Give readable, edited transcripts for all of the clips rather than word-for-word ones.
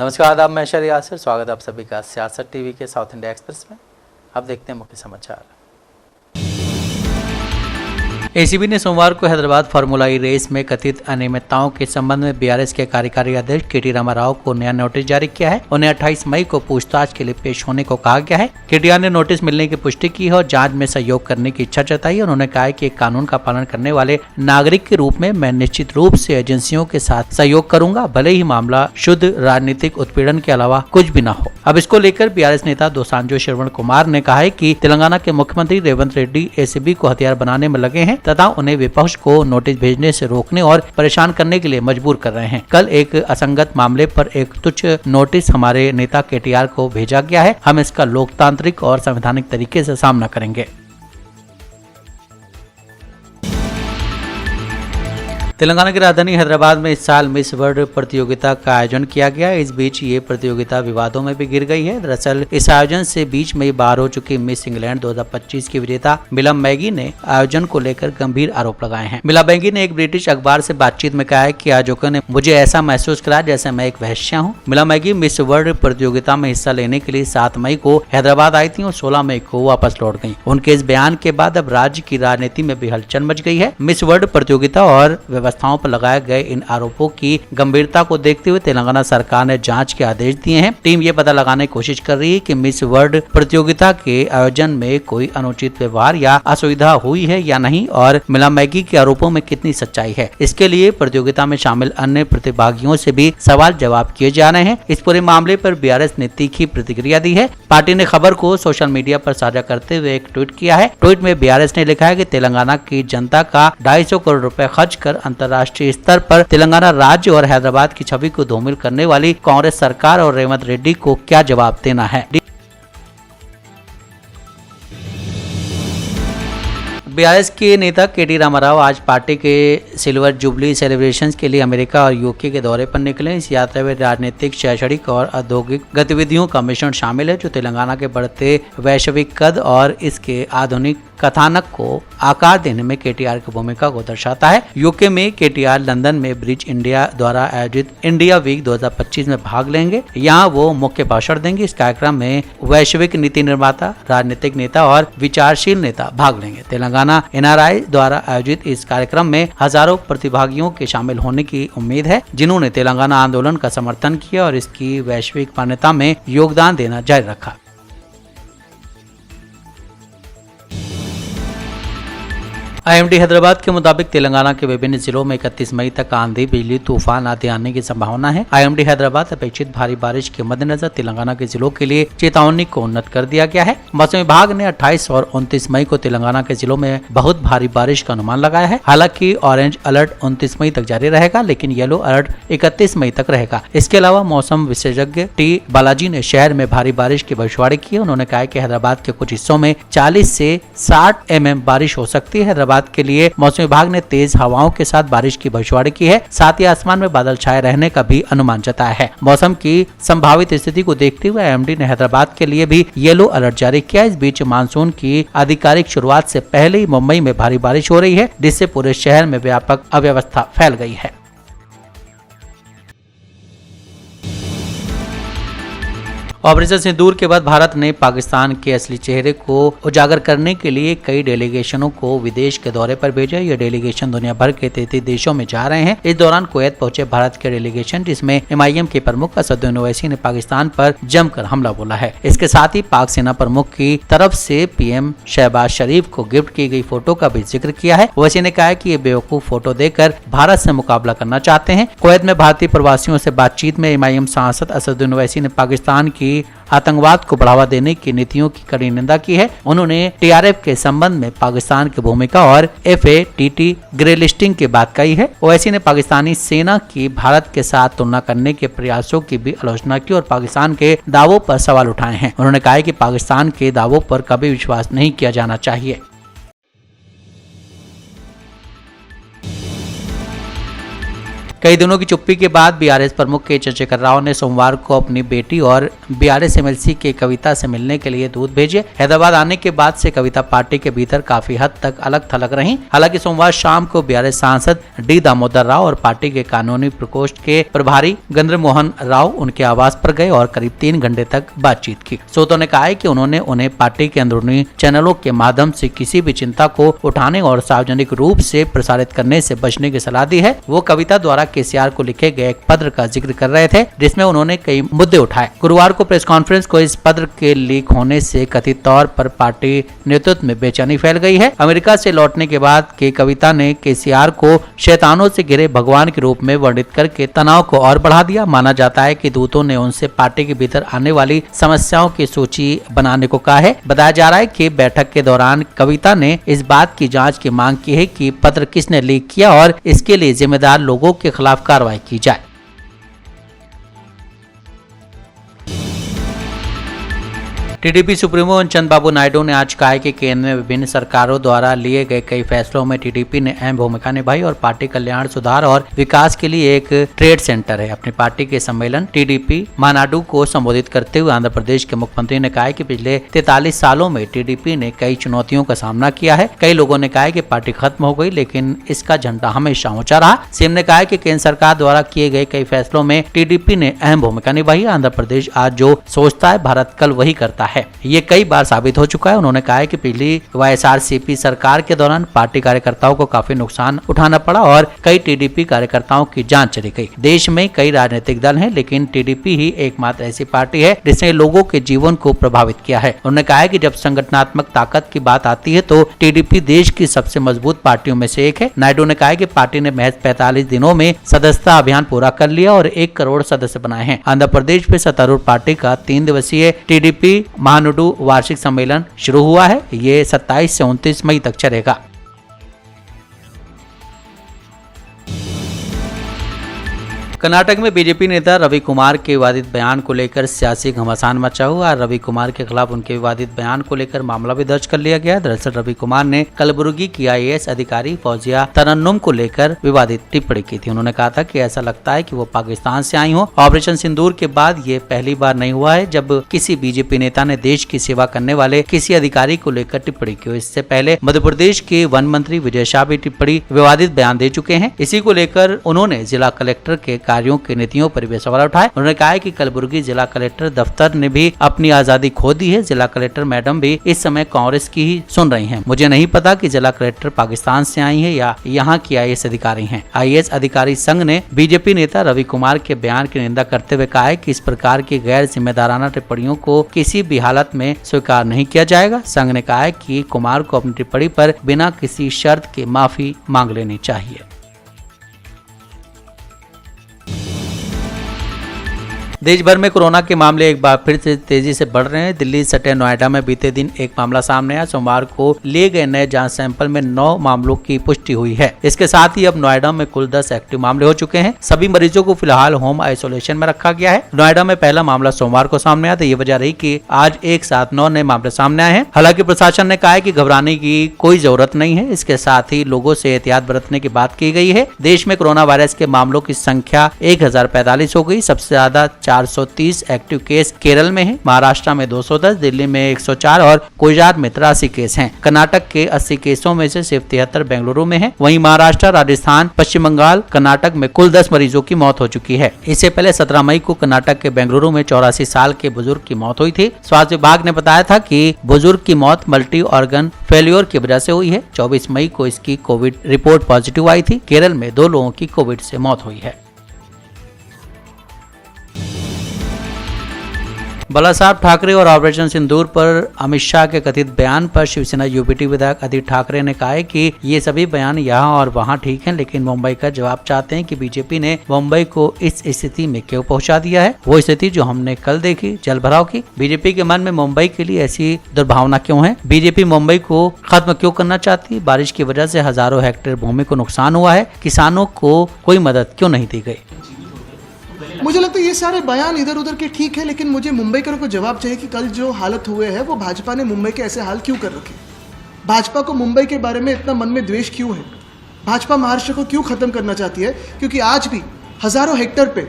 नमस्कार, आदाब, मैं शहर यासिर। स्वागत है आप सभी का सियासत टीवी के साउथ इंडिया एक्सप्रेस में। अब देखते हैं मुख्य समाचार। एसीबी ने सोमवार को हैदराबाद फार्मूला ई रेस में कथित अनियमितताओं के संबंध में बीआरएस के कार्यकारी अध्यक्ष केटी रामाराव को नया नोटिस जारी किया है। उन्हें 28 मई को पूछताछ के लिए पेश होने को कहा गया है। केटीआर ने नोटिस मिलने की पुष्टि की है और जांच में सहयोग करने की इच्छा जताई। उन्होंने कहा है कि कानून का पालन करने वाले नागरिक के रूप में मैं निश्चित रूप से एजेंसियों के साथ सहयोग करूंगा, भले ही मामला शुद्ध राजनीतिक उत्पीड़न के अलावा कुछ भी न हो। अब इसको लेकर बीआरएस नेता दोसांझ श्रवण कुमार ने कहा है कि तेलंगाना के मुख्यमंत्री रेवंत रेड्डी एसीबी को हथियार बनाने में लगे हैं तथा उन्हें विपक्ष को नोटिस भेजने से रोकने और परेशान करने के लिए मजबूर कर रहे हैं। कल एक असंगत मामले पर एक तुच्छ नोटिस हमारे नेता केटीआर को भेजा गया है। हम इसका लोकतांत्रिक और संवैधानिक तरीके से सामना करेंगे। तेलंगाना की राजधानी हैदराबाद में इस साल मिस वर्ल्ड प्रतियोगिता का आयोजन किया गया। इस बीच ये प्रतियोगिता विवादों में भी घिर गई है। दरअसल इस आयोजन से बीच में बाहर हो चुकी मिस इंग्लैंड 2025 की विजेता मिला मैगी ने आयोजन को लेकर गंभीर आरोप लगाए हैं। मिला मैगी ने एक ब्रिटिश अखबार से बातचीत में कहा है कि आयोजकों ने मुझे ऐसा महसूस कराया जैसे मैं एक वेश्या हूँ। मिला मैगी मिस वर्ल्ड प्रतियोगिता में हिस्सा लेने के लिए 7 मई को हैदराबाद आई थी और 16 मई को वापस लौट गयी। उनके इस बयान के बाद अब राज्य की राजनीति में भी हलचल मच गई है। मिस वर्ल्ड प्रतियोगिता और व्यवस्थाओं पर लगाए गए इन आरोपों की गंभीरता को देखते हुए तेलंगाना सरकार ने जांच के आदेश दिए हैं। टीम ये पता लगाने की कोशिश कर रही है कि मिस वर्ल्ड प्रतियोगिता के आयोजन में कोई अनुचित व्यवहार या असुविधा हुई है या नहीं और मिला मैगी के आरोपों में कितनी सच्चाई है। इसके लिए प्रतियोगिता में शामिल अन्य प्रतिभागियों से भी सवाल जवाब किए जा रहे हैं। इस पूरे मामले पर बीआरएस ने तीखी प्रतिक्रिया दी है। पार्टी ने खबर को सोशल मीडिया पर साझा करते हुए एक ट्वीट किया है। ट्वीट में बीआरएस ने लिखा है कि तेलंगाना की जनता का 250 करोड़ रुपए खर्च कर अंतर्राष्ट्रीय स्तर पर तेलंगाना राज्य और हैदराबाद की छवि को धूमिल करने वाली कांग्रेस सरकार और रेवंत रेड्डी को क्या जवाब देना है। बीआरएस के नेता केटी रामाराव आज पार्टी के सिल्वर जुबली सेलिब्रेशंस के लिए अमेरिका और यूके के दौरे पर निकले। इस यात्रा में राजनीतिक, शैक्षणिक और औद्योगिक गतिविधियों का मिश्रण शामिल है जो तेलंगाना के बढ़ते वैश्विक कद और इसके आधुनिक कथानक को आकार देने में केटीआर की भूमिका को दर्शाता है। यूके में केटीआर लंदन में ब्रिज इंडिया द्वारा आयोजित इंडिया वीक 2025 में भाग लेंगे। यहाँ वो मुख्य भाषण देंगे। इस कार्यक्रम में वैश्विक नीति निर्माता, राजनीतिक नेता और विचारशील नेता भाग लेंगे। तेलंगाना एनआरआई द्वारा आयोजित इस कार्यक्रम में हजारों प्रतिभागियों के शामिल होने की उम्मीद है जिन्होंने तेलंगाना आंदोलन का समर्थन किया और इसकी वैश्विक मान्यता में योगदान देना जारी रखा। आईएमडी हैदराबाद के मुताबिक तेलंगाना के विभिन्न जिलों में 31 मई तक आंधी, बिजली, तूफान आदि आने की संभावना है। आईएमडी हैदराबाद अपेक्षित भारी बारिश के मद्देनजर तेलंगाना के जिलों के लिए चेतावनी को उन्नत कर दिया गया है। मौसम विभाग ने 28 और 29 मई को तेलंगाना के जिलों में बहुत भारी बारिश का अनुमान लगाया है। हालांकि ऑरेंज अलर्ट 29 मई तक जारी रहेगा, लेकिन येलो अलर्ट 31 मई तक रहेगा। इसके अलावा मौसम विशेषज्ञ टी बालाजी ने शहर में भारी बारिश की भविष्यवाणी की। उन्होंने कहा कि हैदराबाद के कुछ हिस्सों में 40 से 60 mm बारिश हो सकती है। हैदराबाद के लिए मौसम विभाग ने तेज हवाओं के साथ बारिश की भविष्यवाणी की है। साथ ही आसमान में बादल छाए रहने का भी अनुमान जताया है। मौसम की संभावित स्थिति को देखते हुए आईएमडी ने हैदराबाद के लिए भी येलो अलर्ट जारी किया। इस बीच मानसून की आधिकारिक शुरुआत से पहले ही मुंबई में भारी बारिश हो रही है, जिससे पूरे शहर में व्यापक अव्यवस्था फैल गई है। ऑपरेशन सिंदूर के बाद भारत ने पाकिस्तान के असली चेहरे को उजागर करने के लिए कई डेलीगेशनों को विदेश के दौरे पर भेजा। ये डेलीगेशन दुनिया भर के 33 देशों में जा रहे हैं। इस दौरान कुवैत पहुंचे भारत के डेलीगेशन, जिसमें एमआईएम के प्रमुख असदुद्दीन ओवैसी ने पाकिस्तान पर जमकर हमला बोला है। इसके साथ ही पाक सेना प्रमुख की तरफ से पीएम शहबाज शरीफ को गिफ्ट की गई फोटो का भी जिक्र किया है। ओवैसी ने कहा है कि ये बेवकूफ फोटो देकर भारत से मुकाबला करना चाहते हैं। कुवैत में भारतीय प्रवासियों से बातचीत में एमआईएम सांसद असदुद्दीन ओवैसी ने पाकिस्तान की आतंकवाद को बढ़ावा देने की नीतियों की कड़ी निंदा की है। उन्होंने टीआरएफ के संबंध में पाकिस्तान की भूमिका और एफएटीटी ग्रे लिस्टिंग की बात कही है। ओवैसी ने पाकिस्तानी सेना की भारत के साथ तुलना करने के प्रयासों की भी आलोचना की और पाकिस्तान के दावों पर सवाल उठाए हैं। उन्होंने कहा कि पाकिस्तान के दावों पर कभी विश्वास नहीं किया जाना चाहिए। कई दिनों की चुप्पी के बाद बीआरएस प्रमुख के चंद्रशेखर राव ने सोमवार को अपनी बेटी और बीआरएस एमएलसी के कविता से मिलने के लिए दूत भेजे। हैदराबाद आने के बाद से कविता पार्टी के भीतर काफी हद तक अलग थलग रही। हालांकि सोमवार शाम को बीआरएस सांसद डी दामोदर राव और पार्टी के कानूनी प्रकोष्ठ के प्रभारी गंद्र मोहन राव उनके आवास पर गए और करीब 3 घंटे तक बातचीत की। स्रोतों ने कहा है कि उन्होंने उन्हें पार्टी के अंदरूनी चैनलों के माध्यम से किसी भी चिंता को उठाने और सार्वजनिक रूप से प्रसारित करने से बचने की सलाह दी है। वो कविता द्वारा केसीआर को लिखे गए एक पत्र का जिक्र कर रहे थे, जिसमें उन्होंने कई मुद्दे उठाए। गुरुवार को प्रेस कॉन्फ्रेंस को इस पत्र के लीक होने से कथित तौर पर पार्टी नेतृत्व में बेचैनी फैल गई है। अमेरिका से लौटने के बाद के कविता ने केसीआर को शैतानों से घिरे भगवान के रूप में वर्णित करके तनाव को और बढ़ा दिया। माना जाता है कि दूतों ने उनसे पार्टी के भीतर आने वाली समस्याओं की सूची बनाने को कहा है। बताया जा रहा है कि बैठक के दौरान कविता ने इस बात की जांच की मांग की है कि पत्र किसने लीक किया और इसके लिए जिम्मेदार लोगों के खिलाफ कार्रवाई की जाए। टीडीपी सुप्रीमो चंद्रबाबू नायडू ने आज कहा कि केंद्र में विभिन्न सरकारों द्वारा लिए गए कई फैसलों में टीडीपी ने अहम भूमिका निभाई और पार्टी कल्याण, सुधार और विकास के लिए एक ट्रेड सेंटर है। अपनी पार्टी के सम्मेलन टीडीपी मानाडू को संबोधित करते हुए आंध्र प्रदेश के मुख्यमंत्री ने कहा कि पिछले 43 सालों में टीडीपी ने कई चुनौतियों का सामना किया है। कई लोगों ने कहा कि पार्टी खत्म हो गई, लेकिन इसका झंडा हमेशा ऊंचा रहा। सीएम ने कहा कि केंद्र सरकार द्वारा किए गए कई फैसलों में टीडीपी ने अहम भूमिका निभाई। आंध्र प्रदेश आज जो सोचता है भारत कल वही करता है, ये कई बार साबित हो चुका है। उन्होंने कहा है कि पिछली वाईएसआरसीपी सरकार के दौरान पार्टी कार्यकर्ताओं को काफी नुकसान उठाना पड़ा और कई टीडीपी कार्यकर्ताओं की जान चली गई। देश में कई राजनीतिक दल हैं, लेकिन टीडीपी ही एकमात्र ऐसी पार्टी है जिसने लोगों के जीवन को प्रभावित किया है। उन्होंने कहा है कि जब संगठनात्मक ताकत की बात आती है तो टीडीपी देश की सबसे मजबूत पार्टियों में से एक है। नायडू ने कहा है कि पार्टी ने महज 45 दिनों में सदस्यता अभियान पूरा कर लिया और 1 करोड़ सदस्य बनाए हैं। आंध्र प्रदेश में सत्तारूढ़ पार्टी का 3 दिवसीय टीडीपी मानाडू वार्षिक सम्मेलन शुरू हुआ है। ये 27 से 29 मई तक चलेगा। कर्नाटक में बीजेपी नेता रवि कुमार के विवादित बयान को लेकर सियासी घमासान मचा हुआ। रवि कुमार के खिलाफ उनके विवादित बयान को लेकर मामला भी दर्ज कर लिया गया। दरअसल रवि कुमार ने कलबुर्गी की आईएएस अधिकारी फौजिया तरन्नुम को लेकर विवादित टिप्पणी की थी। उन्होंने कहा था कि ऐसा लगता है कि वो पाकिस्तान से आई हो। ऑपरेशन सिंदूर के बाद ये पहली बार नहीं हुआ है जब किसी बीजेपी नेता ने देश की सेवा करने वाले किसी अधिकारी को लेकर टिप्पणी की हो। इससे पहले मध्य प्रदेश के वन मंत्री विजय शाह भी टिप्पणी विवादित बयान दे चुके हैं। इसी को लेकर उन्होंने जिला कलेक्टर के कार्यों की नीतियों पर भी सवाल उठाए। उन्होंने कहा है कि कलबुर्गी जिला कलेक्टर दफ्तर ने भी अपनी आजादी खो दी है। जिला कलेक्टर मैडम भी इस समय कांग्रेस की ही सुन रही हैं। मुझे नहीं पता कि जिला कलेक्टर पाकिस्तान से आई है या यहाँ की आईएएस अधिकारी हैं। आईएएस अधिकारी संघ ने बीजेपी नेता रवि कुमार के बयान की निंदा करते हुए कहा है कि इस प्रकार की गैर जिम्मेदाराना टिप्पणियों को किसी भी हालत में स्वीकार नहीं किया जाएगा। संघ ने कहा है कि कुमार को अपनी टिप्पणी पर बिना किसी शर्त के माफी मांग लेनी चाहिए। देश भर में कोरोना के मामले एक बार फिर से तेजी से बढ़ रहे हैं। दिल्ली सटे नोएडा में बीते दिन एक मामला सामने आया। सोमवार को लिए गए नए जांच सैंपल में 9 मामलों की पुष्टि हुई है। इसके साथ ही अब नोएडा में कुल 10 एक्टिव मामले हो चुके हैं। सभी मरीजों को फिलहाल होम आइसोलेशन में रखा गया है। नोएडा में पहला मामला सोमवार को सामने आया था। ये वजह रही कि आज एक साथ 9 नए मामले सामने आए हैं। हालांकि प्रशासन ने कहा है कि घबराने की कोई जरूरत नहीं है। इसके साथ ही लोगों से एहतियात बरतने की बात की गई है। देश में कोरोना वायरस के मामलों की संख्या 1045 हो गई। सबसे ज्यादा 430 एक्टिव केस केरल में हैं। महाराष्ट्र में 210, दिल्ली में 104 और गुजरात में 83 केस हैं। कर्नाटक के 80 केसों में से सिर्फ 73 बेंगलुरु में हैं। वहीं महाराष्ट्र, राजस्थान, पश्चिम बंगाल, कर्नाटक में कुल 10 मरीजों की मौत हो चुकी है। इससे पहले 17 मई को कर्नाटक के बेंगलुरु में 84 साल के बुजुर्ग की मौत हुई थी। स्वास्थ्य विभाग ने बताया था कि बुजुर्ग की मौत मल्टी ऑर्गन फेल्योर की वजह से हुई है। 24 मई को इसकी कोविड रिपोर्ट पॉजिटिव आई थी। केरल में 2 लोगों की कोविड से मौत हुई है। बालासाहेब ठाकरे और ऑपरेशन सिंदूर पर अमित शाह के कथित बयान पर शिवसेना यूपीटी विधायक आदित्य ठाकरे ने कहा है कि ये सभी बयान यहाँ और वहाँ ठीक हैं, लेकिन मुंबई का जवाब चाहते हैं कि बीजेपी ने मुंबई को इस स्थिति में क्यों पहुँचा दिया है। वो स्थिति जो हमने कल देखी जल भराव की। बीजेपी के मन में मुंबई के लिए ऐसी दुर्भावना क्यों है? बीजेपी मुंबई को खत्म क्यों करना चाहती? बारिश की वजह से हजारों हेक्टेयर भूमि को नुकसान हुआ है। किसानों को कोई मदद क्यों नहीं दी गई? मुझे लगता है ये सारे बयान इधर उधर के ठीक है, लेकिन मुझे मुंबईकरों को जवाब चाहिए कि कल जो हालत हुए हैं वो भाजपा ने मुंबई के ऐसे हाल क्यों कर रखे। भाजपा को मुंबई के बारे में इतना मन में द्वेष क्यों है? भाजपा महाराष्ट्र को क्यों खत्म करना चाहती है? क्योंकि आज भी हज़ारों हेक्टेयर पे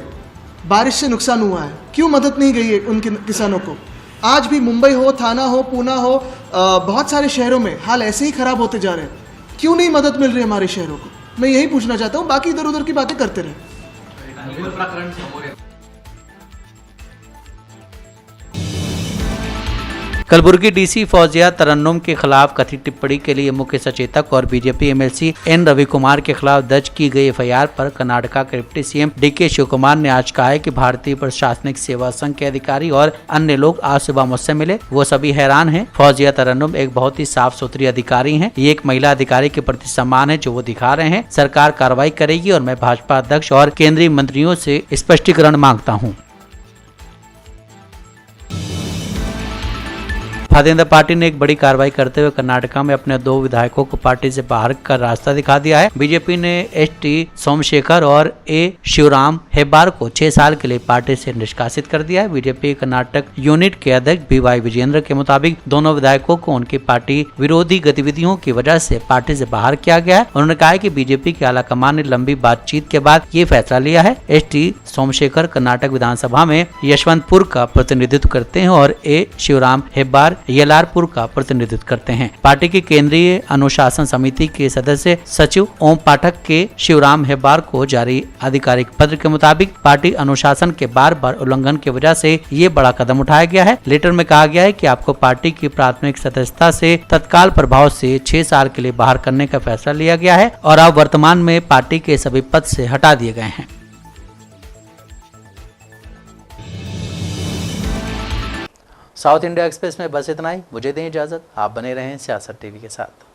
बारिश से नुकसान हुआ है, क्यों मदद नहीं गई है उन किसानों को? आज भी मुंबई हो, थाना हो, पूना हो, बहुत सारे शहरों में हाल ऐसे ही ख़राब होते जा रहे हैं, क्यों नहीं मदद मिल रही हमारे शहरों को? मैं यही पूछना चाहता हूँ, बाकी इधर उधर की बातें करते रहे। कलबुर्गी डीसी फौजिया तरन्नुम के खिलाफ कथित टिप्पणी के लिए मुख्य सचेतक और BJP MLC N Ravi Kumar के खिलाफ दर्ज की गई एफआईआर पर कर्नाटका के deputy CM DK Shivakumar ने आज कहा है कि भारतीय प्रशासनिक सेवा संघ के अधिकारी और अन्य लोग आज सुबह मुझसे मिले, वो सभी हैरान हैं। फौजिया तरन्नुम एक बहुत ही साफ सुथरी अधिकारी हैं। ये एक महिला अधिकारी के प्रति सम्मान है जो वो दिखा रहे हैं। सरकार कार्रवाई करेगी और मैं भाजपा अध्यक्ष और केंद्रीय मंत्रियों से स्पष्टीकरण मांगता हूँ। भारतीय जनता पार्टी ने एक बड़ी कार्रवाई करते हुए कर्नाटका में अपने 2 विधायकों को पार्टी से बाहर का रास्ता दिखा दिया है। बीजेपी ने एच.टी. सोमशेखर और ए. शिवराम हेब्बार को 6 साल के लिए पार्टी से निष्कासित कर दिया है। बीजेपी कर्नाटक यूनिट के अध्यक्ष बी.वाई. विजेंद्र के मुताबिक दोनों विधायकों को उनकी पार्टी विरोधी गतिविधियों की वजह से पार्टी से बाहर किया गया है। उन्होंने कहा कि बीजेपी के आला कमान ने लंबी बातचीत के बाद ये फैसला लिया है। एच.टी. सोमशेखर कर्नाटक विधानसभा में यशवंतपुर का प्रतिनिधित्व करते हैं और ए. शिवराम हेब्बार येलारपुर का प्रतिनिधित्व करते हैं। पार्टी की केंद्रीय अनुशासन समिति के सदस्य सचिव ओम पाठक के शिवराम हेब्बार को जारी आधिकारिक पत्र के मुताबिक पार्टी अनुशासन के बार बार उल्लंघन की वजह से ये बड़ा कदम उठाया गया है। लेटर में कहा गया है कि आपको पार्टी की प्राथमिक सदस्यता से तत्काल प्रभाव से 6 साल के लिए बाहर करने का फैसला लिया गया है और अब वर्तमान में पार्टी के सभी पद से हटा दिए गए हैं। साउथ इंडिया एक्सप्रेस में बस इतना ही। मुझे दें इजाजत, आप बने रहें सियासत टीवी के साथ।